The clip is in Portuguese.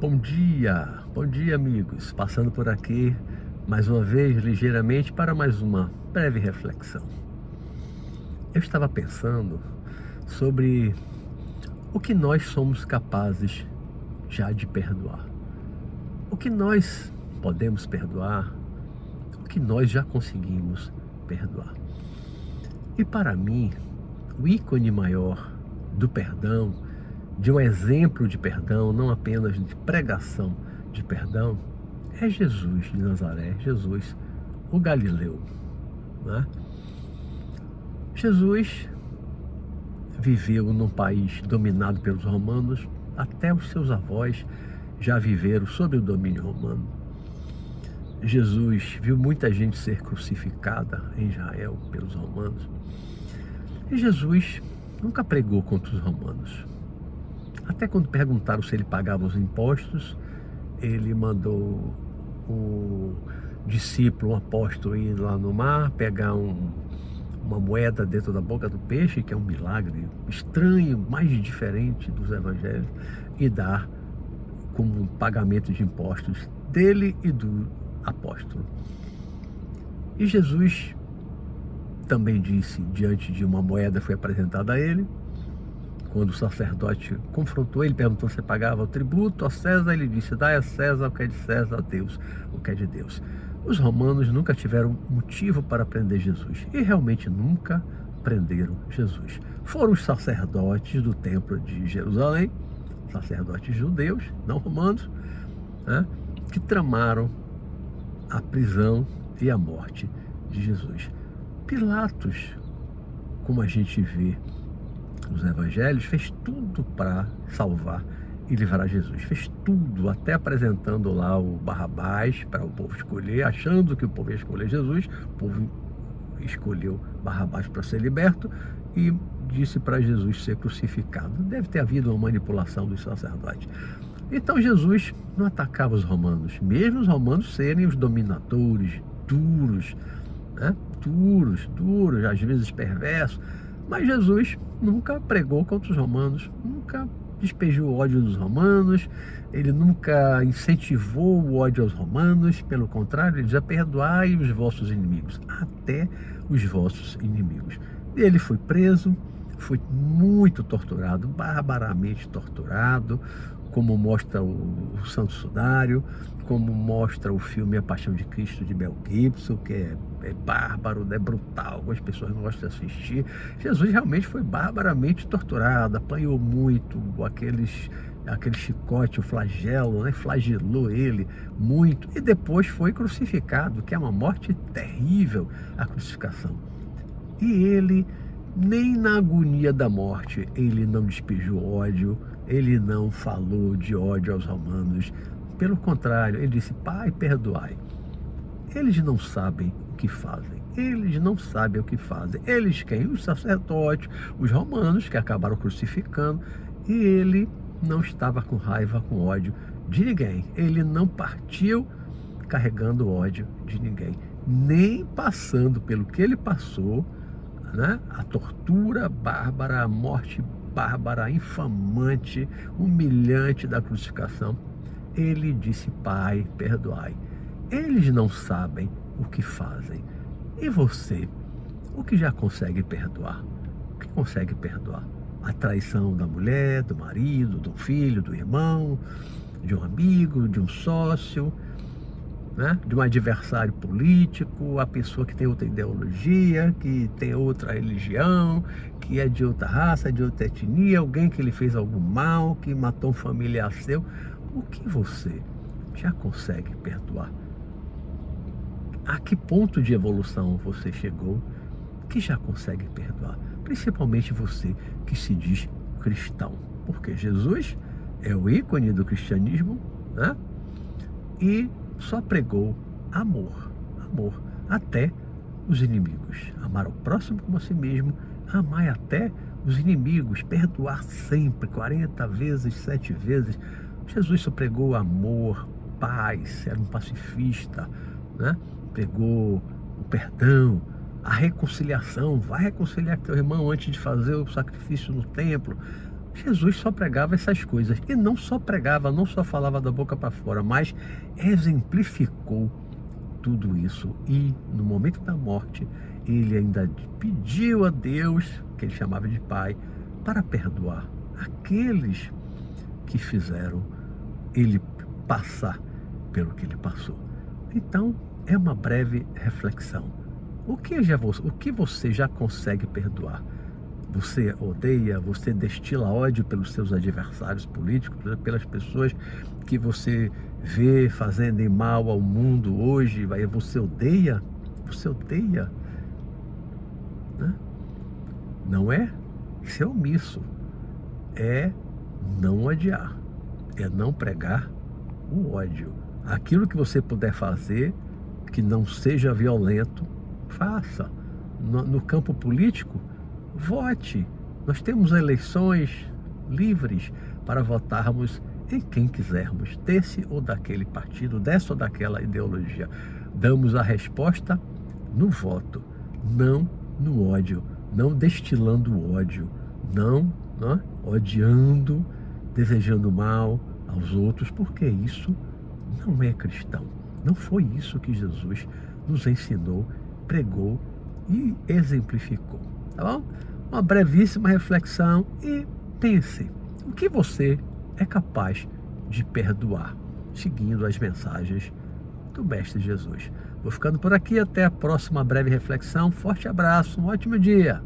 Bom dia amigos, passando por aqui mais uma vez ligeiramente para mais uma breve reflexão. Eu estava pensando sobre o que nós somos capazes já de perdoar, o que nós podemos perdoar, o que nós já conseguimos perdoar. E para mim, o ícone maior do perdão, de um exemplo de perdão, não apenas de pregação de perdão, é Jesus de Nazaré, Jesus, o Galileu, né? Jesus viveu num país dominado pelos romanos, até os seus avós já viveram sob o domínio romano. Jesus viu muita gente ser crucificada em Israel pelos romanos. E Jesus nunca pregou contra os romanos. Até quando perguntaram se ele pagava os impostos, ele mandou o discípulo, um apóstolo, ir lá no mar, pegar uma moeda dentro da boca do peixe, que é um milagre estranho, mais diferente dos evangelhos, e dar como pagamento de impostos dele e do apóstolo. E Jesus também disse, diante de uma moeda foi apresentada a ele, quando o sacerdote confrontou ele, perguntou se pagava o tributo a César, ele disse: dai a César o que é de César, a Deus o que é de Deus. Os romanos nunca tiveram motivo para prender Jesus, e realmente nunca prenderam Jesus. Foram os sacerdotes do templo de Jerusalém, sacerdotes judeus, não romanos, né, que tramaram a prisão e a morte de Jesus. Pilatos, como a gente vê nos evangelhos, fez tudo para salvar e livrar Jesus. Fez tudo, até apresentando lá o Barrabás para o povo escolher, achando que o povo ia escolher Jesus. O povo escolheu Barrabás para ser liberto e disse para Jesus ser crucificado. Deve ter havido uma manipulação dos sacerdotes. Então Jesus não atacava os romanos, mesmo os romanos serem os dominadores, duros, né? Duros, às vezes perversos. Mas Jesus nunca pregou contra os romanos, nunca despejou o ódio dos romanos, ele nunca incentivou o ódio aos romanos, pelo contrário, ele dizia: perdoai os vossos inimigos, até os vossos inimigos. Ele foi preso, foi muito torturado, barbaramente torturado, como mostra o Santo Sudário, como mostra o filme A Paixão de Cristo, de Mel Gibson, que é bárbaro, é brutal, algumas pessoas não gostam de assistir. Jesus realmente foi barbaramente torturado, apanhou muito, aquele chicote, o flagelo, né? Flagelou ele muito, e depois foi crucificado, que é uma morte terrível, a crucificação. E ele, nem na agonia da morte, ele não despejou ódio, ele não falou de ódio aos romanos. Pelo contrário, ele disse: Pai, perdoai. Eles não sabem o que fazem. Eles não sabem o que fazem. Eles quem? Os sacerdotes, os romanos, que acabaram crucificando. E ele não estava com raiva, com ódio de ninguém. Ele não partiu carregando ódio de ninguém, nem passando pelo que ele passou, né? A tortura bárbara, a morte bárbara, infamante, humilhante da crucificação. Ele disse: Pai, perdoai. Eles não sabem o que fazem. E você, o que já consegue perdoar? O que consegue perdoar? A traição da mulher, do marido, do filho, do irmão, de um amigo, de um sócio, né? De um adversário político, a pessoa que tem outra ideologia, que tem outra religião, que é de outra raça, de outra etnia, alguém que lhe fez algum mal, que matou um familiar seu. O que você já consegue perdoar? A que ponto de evolução você chegou que já consegue perdoar? Principalmente você que se diz cristão, porque Jesus é o ícone do cristianismo, né? E só pregou amor, até os inimigos. Amar o próximo como a si mesmo, amar até os inimigos, perdoar sempre, 40 vezes, 7 vezes. Jesus só pregou amor, paz, era um pacifista, né? Pregou o perdão, a reconciliação. Vai reconciliar com teu irmão antes de fazer o sacrifício no templo. Jesus só pregava essas coisas. E não só pregava, não só falava da boca para fora, mas exemplificou tudo isso. E no momento da morte, ele ainda pediu a Deus, que ele chamava de Pai, para perdoar aqueles que fizeram ele passar pelo que ele passou. Então, é uma breve reflexão. O que você já consegue perdoar? Você odeia, você destila ódio pelos seus adversários políticos, pelas pessoas que você vê fazendo mal ao mundo hoje, você odeia, né? Não é ser omisso, é não odiar, é não pregar o ódio. Aquilo que você puder fazer, que não seja violento, faça. No campo político, vote. Nós temos eleições livres para votarmos em quem quisermos, desse ou daquele partido, dessa ou daquela ideologia. Damos a resposta no voto, não no ódio, não destilando ódio, não odiando, desejando mal aos outros, porque isso não é cristão. Não foi isso que Jesus nos ensinou, pregou e exemplificou. Tá bom? Uma brevíssima reflexão e pense, o que você é capaz de perdoar, seguindo as mensagens do Mestre Jesus. Vou ficando por aqui, até a próxima breve reflexão. Forte abraço, um ótimo dia!